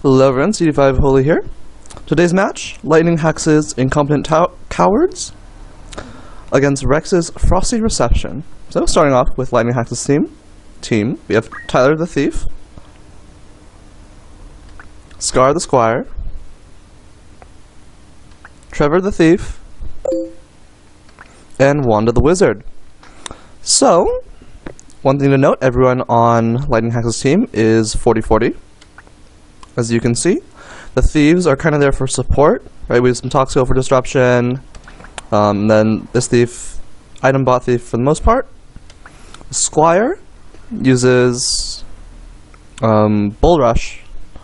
Hello everyone, CD5 Holy here. Today's match, LightningHax's Incompetent Cowards against Reks' Frosty Reception. So starting off with LightningHax's team, we have Tyler the Thief, Scar the Squire, Trevor the Thief, and Wanda the Wizard. So, one thing to note, everyone on LightningHax's team is 40-40. As you can see, the thieves are kind of there for support, right? We have some Toxio for disruption, then this thief, item bot thief for the most part. The Squire uses Bull Rush.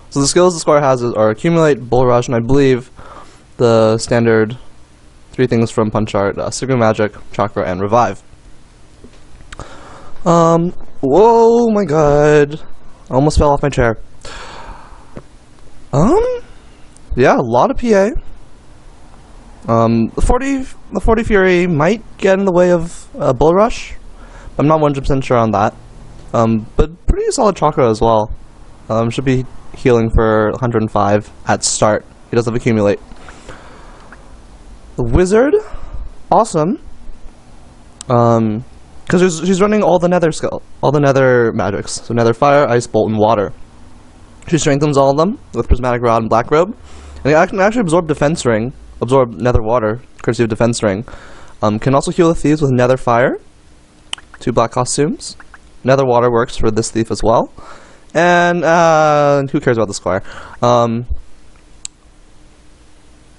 So the skills the Squire has are Accumulate, Bull Rush, and I believe the standard 3 things from Punch Art, Sigma Magic, Chakra, and Revive. Whoa, my god. I almost fell off my chair. Yeah, a lot of PA. The 40 Fury might get in the way of Bull Rush. I'm not 100% sure on that. But pretty solid Chakra as well. Should be healing for 105 at start. He does have Accumulate. The Wizard, awesome. Because she's running all the Nether magics. So Nether Fire, Ice, Bolt, and Water. She strengthens all of them with Prismatic Rod and Black Robe. And it can actually absorb Defense Ring, absorb Nether Water, courtesy of Defense Ring. Can also heal the thieves with Nether Fire, 2 black costumes. Nether Water works for this thief as well. And who cares about the Squire?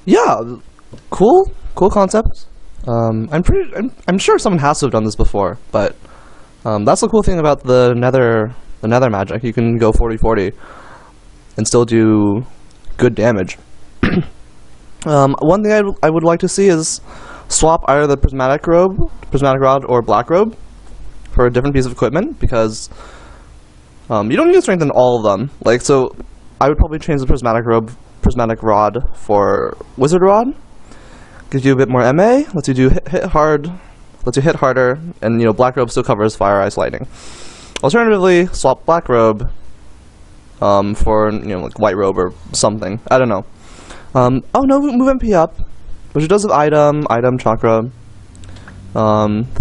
Yeah, cool concept. I'm sure someone has to have done this before, but that's the cool thing about the Nether magic. You can go 40-40 and still do good damage. One thing I would like to see is swap either the Prismatic Rod, or Black Robe for a different piece of equipment, because you don't need to strengthen all of them. Like, so I would probably change the Prismatic Rod for Wizard Rod. Gives you a bit more MA, lets you hit harder, and Black Robe still covers Fire, Ice, Lightning. Alternatively, swap Black Robe for like White Robe or something. I don't know. Oh no, move MP up, which it does with item, Chakra.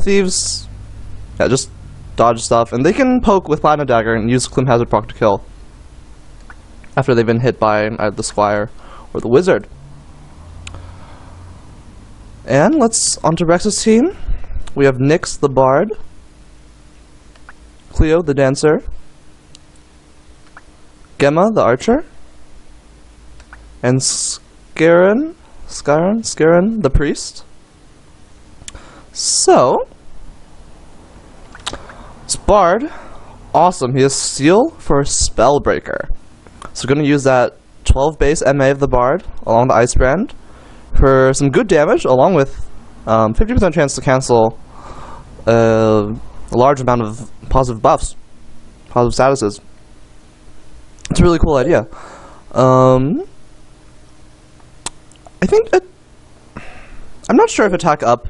Thieves, yeah, just dodge stuff, and they can poke with Platinum Dagger and use Clim Hazard proc to kill after they've been hit by either the Squire or the Wizard. And let's onto Reks' team. We have Nyx the Bard, Cleo the Dancer, Gemma the Archer, and Scaran the Priest. So, this Bard, awesome. He has Seal for Spellbreaker. So we're going to use that 12 base MA of the Bard along the Ice Brand for some good damage, along with 50% chance to cancel a large amount of positive buffs, positive statuses. It's a really cool idea. I think I'm not sure if Attack Up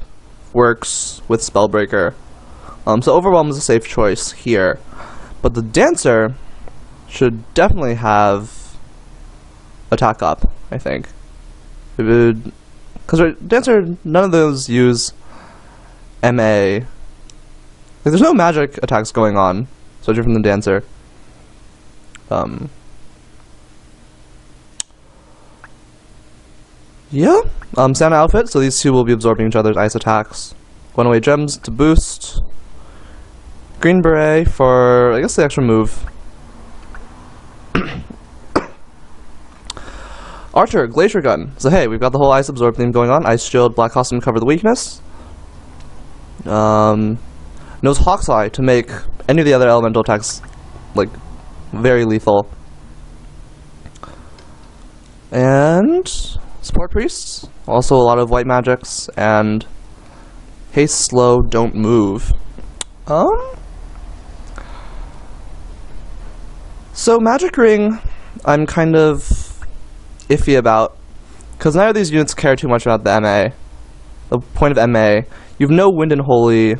works with Spellbreaker, so Overwhelm is a safe choice here. But the Dancer should definitely have Attack Up, I think. Because Dancer, none of those use MA. Like, there's no magic attacks going on, especially from the Dancer. Yeah, Santa outfit, so these two will be absorbing each other's ice attacks. Away gems to boost. Green Beret for, I guess, the extra move. Archer, Glacier Gun. So hey, we've got the whole ice absorb theme going on. Ice Shield, Black Costume to cover the weakness. Knows Hawk's Eye to make any of the other elemental attacks, like, very lethal. And Support Priests, also a lot of white magics, and Haste, Slow, Don't Move. So Magic Ring, I'm kind of iffy about, because neither of these units care too much about the MA. The point of MA, you have no Wind and Holy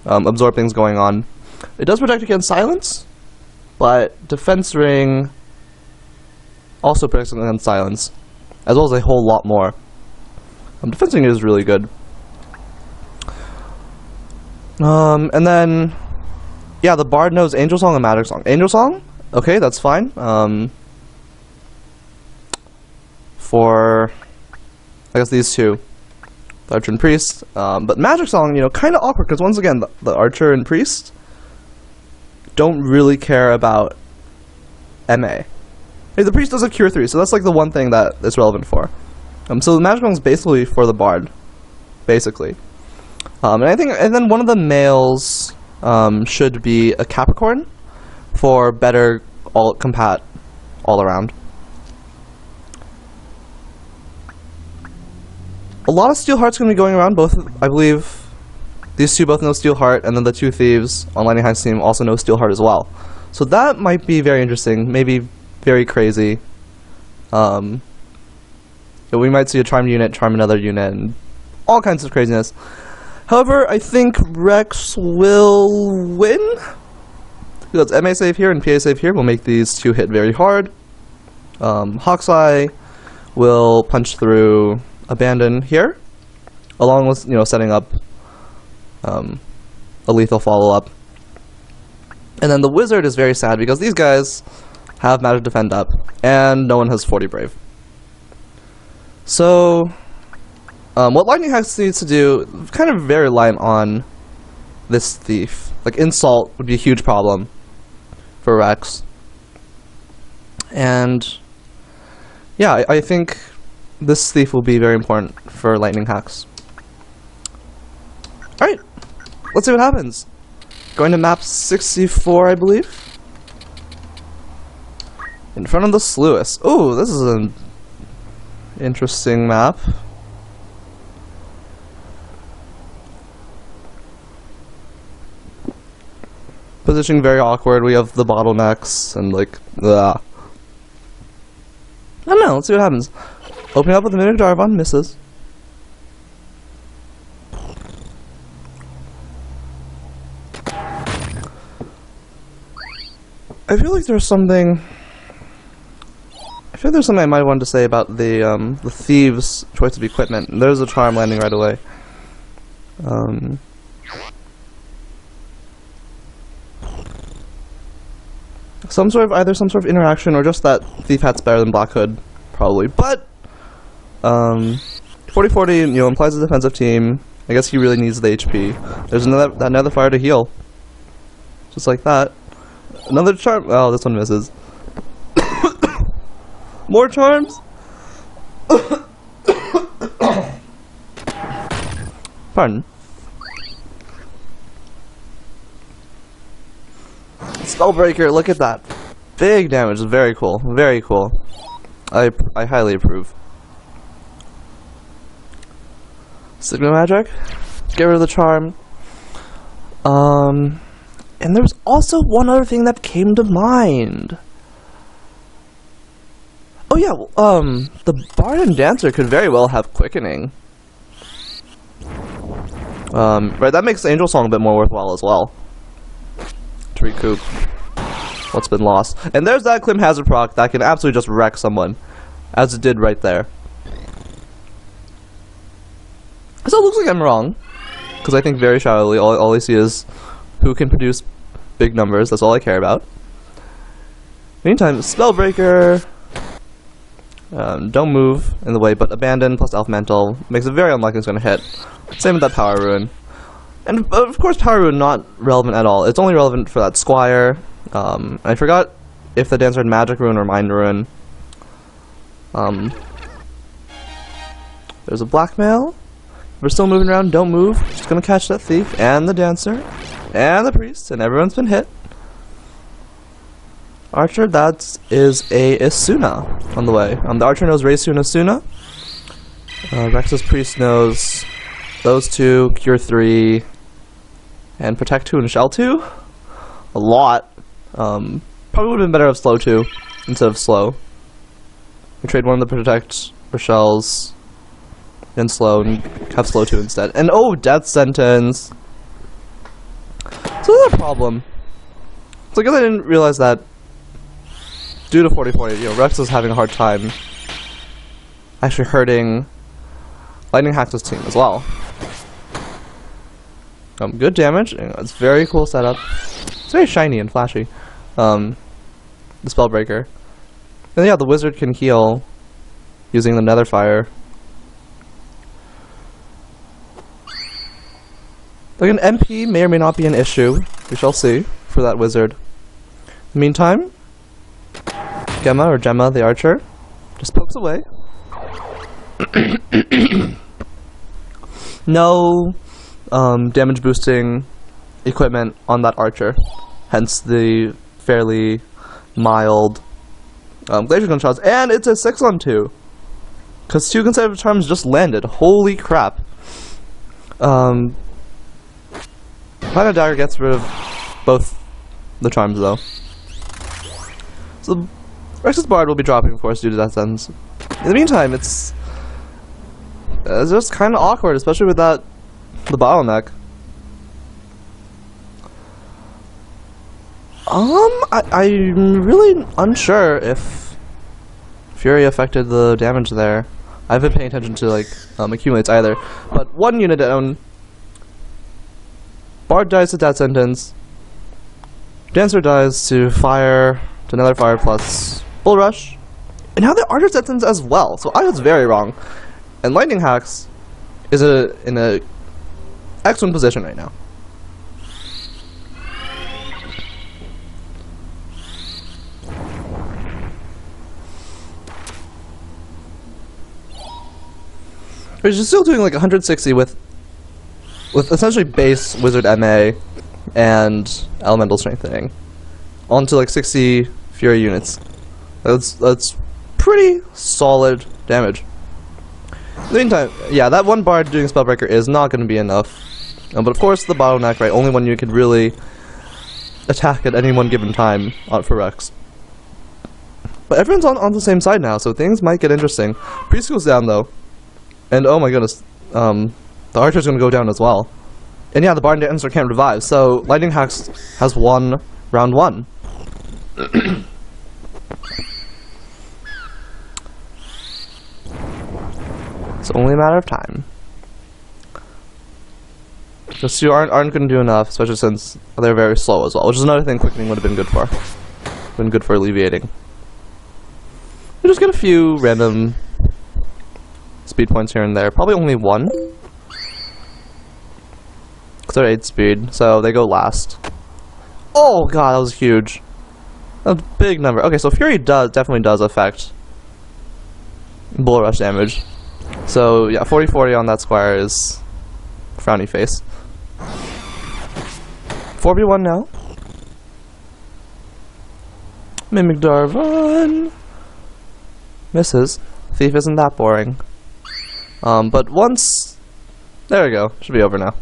absorb things going on. It does protect against silence, but Defense Ring also protects against silence, as well as a whole lot more. Defensing is really good. And then, yeah, the Bard knows Angel Song and Magic Song. Angel Song, okay, that's fine. For, I guess, these two, the Archer and Priest. But Magic Song, you know, kind of awkward, because once again, the Archer and Priest don't really care about MA. Hey, the Priest does have Cure 3, so that's like the one thing that it's relevant for. So the Magic Song is basically for the Bard, basically. And then one of the males should be a Capricorn for better compat all around. A lot of Steel Heart's going to be going around. Both, I believe, these two both know Steel Heart, and then the two thieves on LightningHax team also know Steel Heart as well. So that might be very interesting, maybe very crazy. We might see a charmed unit charm another unit, and all kinds of craziness. However, I think Reks will win, because MA save here and PA save here will make these two hit very hard. Hawkeye will punch through Abandon here, along with, you know, setting up a lethal follow-up. And then the Wizard is very sad because these guys have Magic Defend up, and no one has 40 Brave. So, what LightningHax needs to do, kind of very reliant on this Thief. Like, Insult would be a huge problem for Reks. And, yeah, I think this Thief will be very important for LightningHax. Alright, let's see what happens. Going to map 64, I believe. In front of the Sluice. Ooh, this is an interesting map. Positioning very awkward. We have the bottlenecks and like, ugh. I don't know, let's see what happens. Opening up with the Mimic Darvon, misses. I feel like there's something I might want to say about the Thieves' choice of equipment. There's a charm landing right away. Either some sort of interaction or just that Thief Hat's better than Black Hood, probably. But 40-40, you know, implies a defensive team. I guess he really needs the HP. There's another fire to heal. Just like that. Another charm. Oh, this one misses. More charms? Pardon. Spellbreaker, look at that. Big damage, very cool, very cool. I highly approve. Signal Magic, get rid of the charm. And there's also one other thing that came to mind. Oh yeah, the Bard and Dancer could very well have Quickening. Right, that makes Angel Song a bit more worthwhile as well. To recoup what's been lost. And there's that Clim Hazard proc that can absolutely just wreck someone, as it did right there. So it looks like I'm wrong, because I think very shallowly, all I see is who can produce big numbers, that's all I care about. Meantime, Spellbreaker, don't move in the way, but Abandon plus Elemental makes it very unlikely it's going to hit. Same with that Power Rune. And of course Power Rune not relevant at all, it's only relevant for that Squire. I forgot if the Dancer had Magic Rune or Mind Rune. There's a Blackmail. We're still moving around, don't move. Just gonna catch that Thief, and the Dancer, and the Priest, and everyone's been hit. Archer, that is a Isuna on the way. The Archer knows Reisuna. Rex's Priest knows those two, Cure 3, and Protect 2 and Shell 2. A lot. Probably would have been better of Slow 2 instead of Slow. We trade one of the Protect for Shells in Slow and have Slow 2 instead. And oh, Death Sentence! So that's a problem. So I guess I didn't realize that due to 40-40, you know, Reks is having a hard time actually hurting LightningHax's team as well. Good damage. You know, it's very cool setup. It's very shiny and flashy. The Spellbreaker. And yeah, the wizard can heal using the Netherfire. Like an MP may or may not be an issue. We shall see for that wizard. In the meantime, Gemma, the archer, just pokes away. No damage boosting equipment on that archer, hence the fairly mild glacier gunshots, and it's a 6-on-2 because 2 consecutive charms just landed. Holy crap! Final Dagger gets rid of both the charms though. So Rex's Bard will be dropping, of course, due to Death Sentence. In the meantime, it's just kind of awkward, especially with the bottleneck. I'm really unsure if Fury affected the damage there. I haven't been paying attention to like accumulates either. But 1 unit down. Bard dies to Death Sentence. Dancer dies to fire, to another fire plus Bull Rush. And now the Archer Death Sentence as well. So I was very wrong. And LightningHax is in a excellent position right now. He's still doing like 160 with essentially base Wizard MA and Elemental Strengthening onto like 60 Fury units. That's pretty solid damage. In the meantime, yeah, that one Bard doing Spellbreaker is not going to be enough. But of course, the bottleneck, right? Only one you can really attack at any one given time for Reks. But everyone's on the same side now, so things might get interesting. Priest goes down though. And oh my goodness, the Archer's going to go down as well. And yeah, the Bard and Dancer can't revive, so LightningHax has won round 1. It's only a matter of time. Just you aren't going to do enough, especially since they're very slow as well, which is another thing Quickening would have been good for. Been good for alleviating. You just get a few random speed points here and there. Probably only 1. Because they're 8 speed, so they go last. Oh god, that was huge. That was a big number. Okay, so Fury definitely does affect Bull Rush damage. So yeah, 40-40 on that squire is frowny face. 4v1 now. Mimic Darvon misses. Thief isn't that boring. But once... There we go. Should be over now.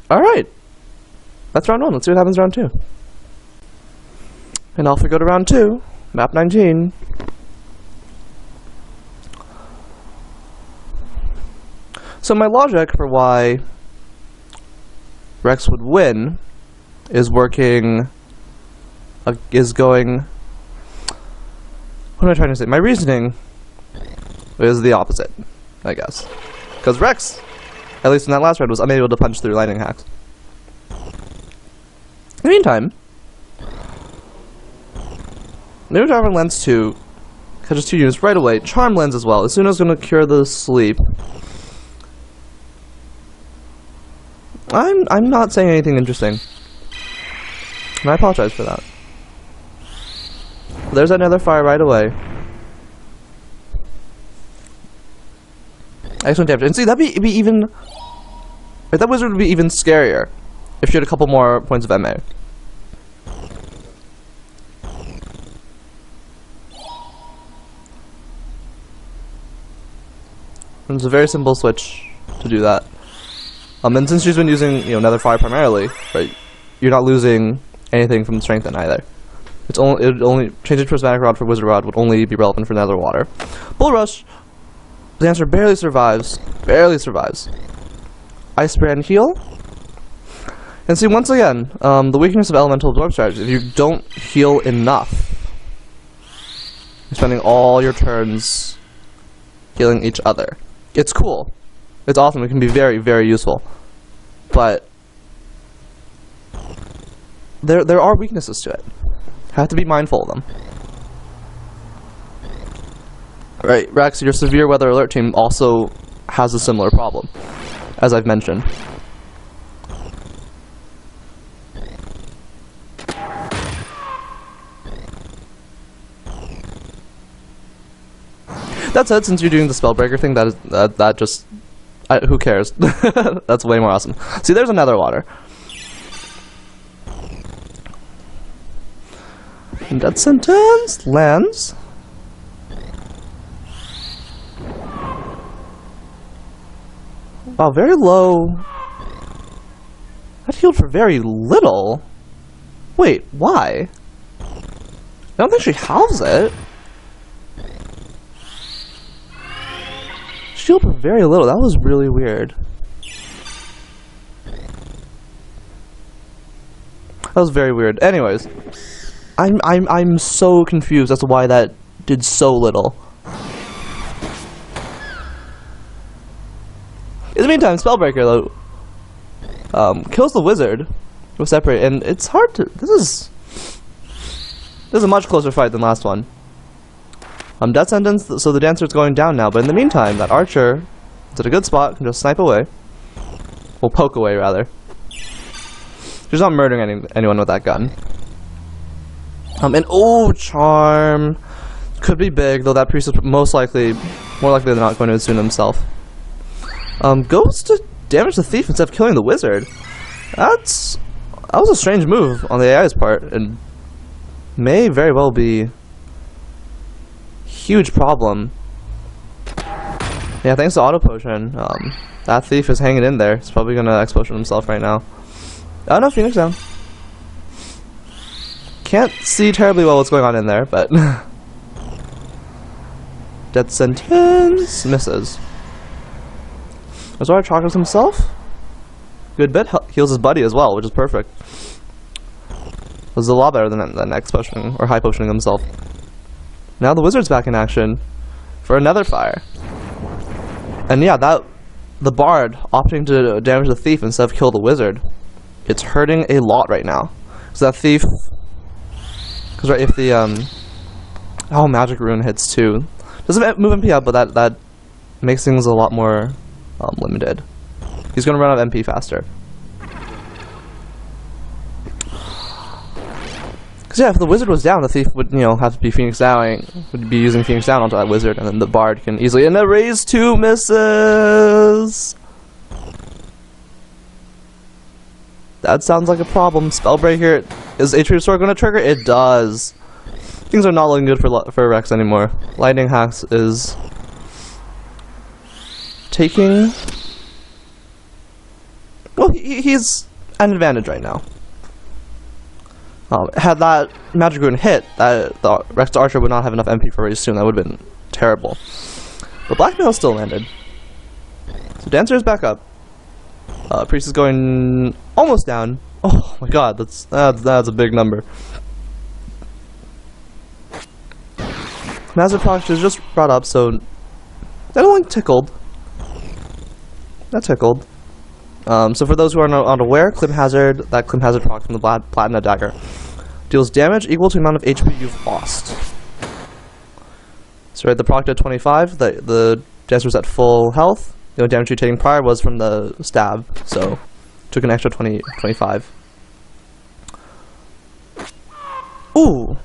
Alright. That's round 1. Let's see what happens round 2. And off we go to round 2. Map 19. So my logic for why Reks would win is working... is going... What am I trying to say? My reasoning is the opposite, I guess. Because Reks, at least in that last round, was unable to punch through LightningHax. In the meantime, Mimic Darvon Lens 2 catches 2 units right away. Charm Lens as well. As soon as it's going to cure the sleep. I'm not saying anything interesting. And I apologize for that. There's another fire right away. Excellent damage. And see, that'd be even... That wizard would be even scarier if she had a couple more points of MA. And it's a very simple switch to do that. And since she's been using, Nether Fire primarily, right, you're not losing anything from Strengthen either. It only changing to Prismatic Rod for Wizard Rod would only be relevant for Nether Water. Bull Rush, the answer barely survives. Barely survives. Ice Spray and heal. And see, once again, the weakness of elemental absorb strategy, if you don't heal enough, you're spending all your turns healing each other. It's cool. It's awesome. It can be very, very useful. But there are weaknesses to it. Have to be mindful of them. Right, Reks, your severe weather alert team also has a similar problem, as I've mentioned. That said, since you're doing the Spellbreaker thing, that just... who cares? That's way more awesome. See, there's another water. And Death Sentence lands. Wow, very low. That healed for very little. Wait, why? I don't think she halves it. Shield for very little. That was really weird. That was very weird. Anyways, I'm so confused as to why that did so little. In the meantime, Spellbreaker though kills the wizard with separate, and it's hard to. This is a much closer fight than last one. Death Sentence, so the dancer's going down now, but in the meantime, that archer is at a good spot, can just snipe away. Well, poke away, rather. She's not murdering anyone with that gun. And oh, charm! Could be big, though that priest is more likely than not going to attune himself. Goes to damage the thief instead of killing the wizard. That was a strange move on the AI's part, and may very well be huge problem. Yeah, thanks to Auto Potion, that thief is hanging in there. He's probably gonna X-Potion himself right now. Oh no, Phoenix down. Can't see terribly well what's going on in there, but Death Sentence misses. Azora chakras himself. Good bit. Heals his buddy as well, which is perfect. This is a lot better than X-Potioning or High Potioning himself. Now the wizard's back in action for another fire. And yeah, the bard opting to damage the thief instead of kill the wizard, it's hurting a lot right now. So that thief, because right, if the magic rune hits too, doesn't move MP up, but that makes things a lot more limited. He's gonna run out of MP faster. Because yeah, if the wizard was down, the thief would, have to be Phoenix Downing, would be using Phoenix Down onto that wizard, and then the bard can easily, and a raise 2 misses! That sounds like a problem. Spellbreaker, is Atria Restore going to trigger? It does. Things are not looking good for Reks anymore. LightningHax is taking... Well, he's at an advantage right now. Had that magic rune hit, the Reks Archer would not have enough MP for raise soon. That would have been terrible. But Blackmail still landed. So Dancer is back up. Priest is going almost down. Oh my god, that's a big number. Massive Proc is just brought up, so that only tickled. That tickled. So for those who are not aware, Clim Hazard, that Clim Hazard proc from the Platinum Dagger, deals damage equal to the amount of HP you've lost. So right, the proc at 25, the Dancer's at full health. The only damage you're taking prior was from the stab, so took an extra 25. Ooh!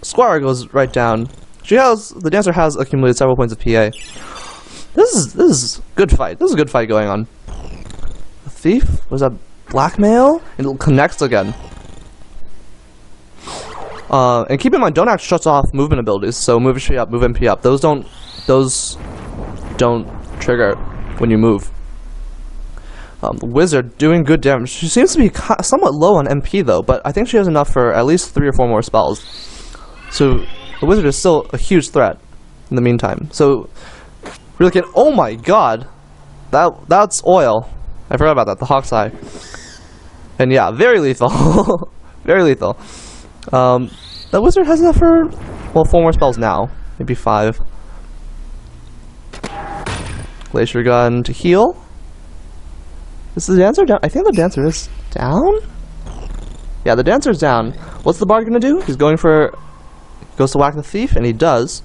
Squire goes right down. The Dancer has accumulated several points of PA. This is good fight. This is a good fight going on. The thief? Was that Blackmail? And it connects again. And keep in mind, Don't Act shuts off movement abilities, so move HP up, move MP up. Those don't trigger when you move. The wizard doing good damage. She seems to be somewhat low on MP though, but I think she has enough for at least 3 or 4 more spells. So the wizard is still a huge threat in the meantime. So we're looking. Oh my god, that's oil. I forgot about that. The Hawk's Eye. And yeah, very lethal. Very lethal. The wizard has enough for, well, 4 more spells now. Maybe 5. Glacier Gun to heal. Is the dancer down? I think the dancer is down? Yeah, the dancer's down. What's the bard gonna do? He's going for... Goes to whack the thief, and he does.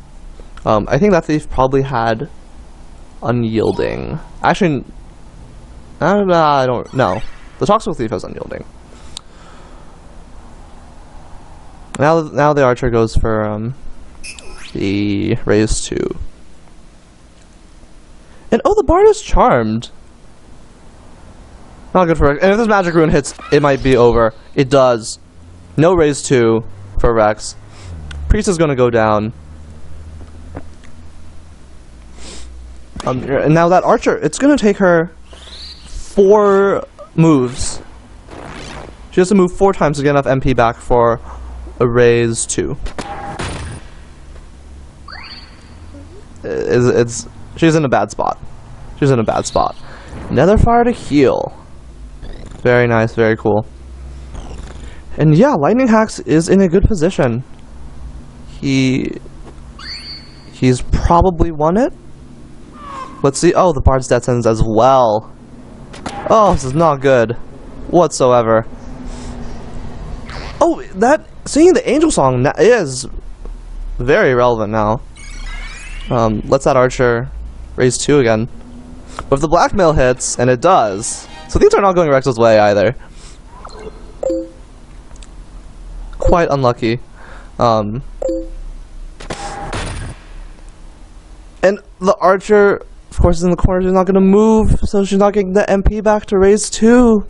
I think that thief probably had unyielding. Actually, I don't know. The Toxic Thief has unyielding. Now the archer goes for the raise 2. And oh, the bard is charmed. Not good for Reks. And if this magic rune hits, it might be over. It does. No raise 2 for Reks. Priest is gonna go down. And now that archer, it's gonna take her 4 moves. She has to move 4 times to get enough MP back for a raise 2. She's in a bad spot. She's in a bad spot. Nether Fire to heal. Very nice, very cool. And yeah, LightningHax is in a good position. He's probably won it. Let's see. Oh, the Bard's Death Sentence as well. Oh, this is not good whatsoever. Oh, that singing the angel song is very relevant now. Let's that archer raise 2 again. But if the blackmail hits, and it does, so these are not going Reks' way either. Quite unlucky. And the archer, of course, is in the corner. She's not going to move, so she's not getting the MP back to raise 2.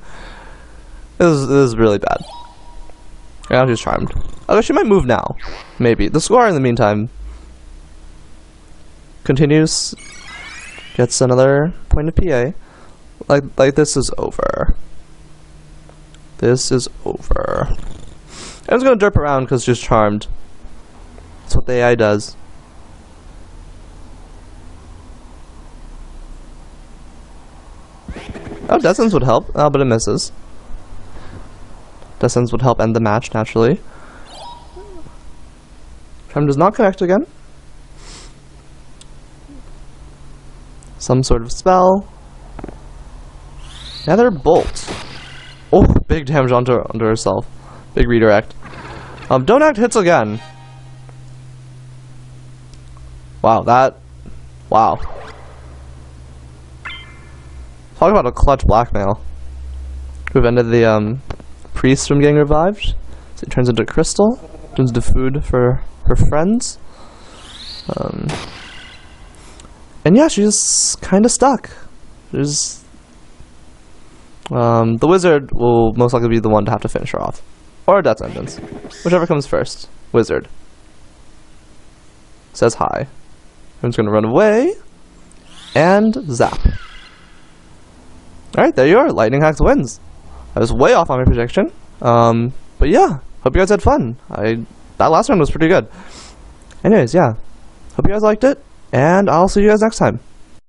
This is really bad. Now she's charmed. Although she might move now. Maybe. The score in the meantime continues. Gets another point of PA. Like this is over. This is over. I'm just gonna derp around because she's charmed. That's what the AI does. Oh, Death Sentence would help. Oh, but it misses. Death Sentence would help end the match, naturally. Charm does not connect again. Some sort of spell. Nether Bolt. Oh, big damage onto herself. Big redirect. Don't act hits again. Wow, wow. Talk about a clutch blackmail. We've ended the priest from getting revived. So it turns into crystal. Turns into food for her friends. And yeah, she's kind of stuck. The wizard will most likely be the one to have to finish her off. Or a death sentence. Whichever comes first. Wizard. Says hi. Everyone's gonna run away. And zap. Alright, there you are. LightningHax wins. I was way off on my prediction. But yeah, hope you guys had fun. That last one was pretty good. Anyways, yeah. Hope you guys liked it, and I'll see you guys next time.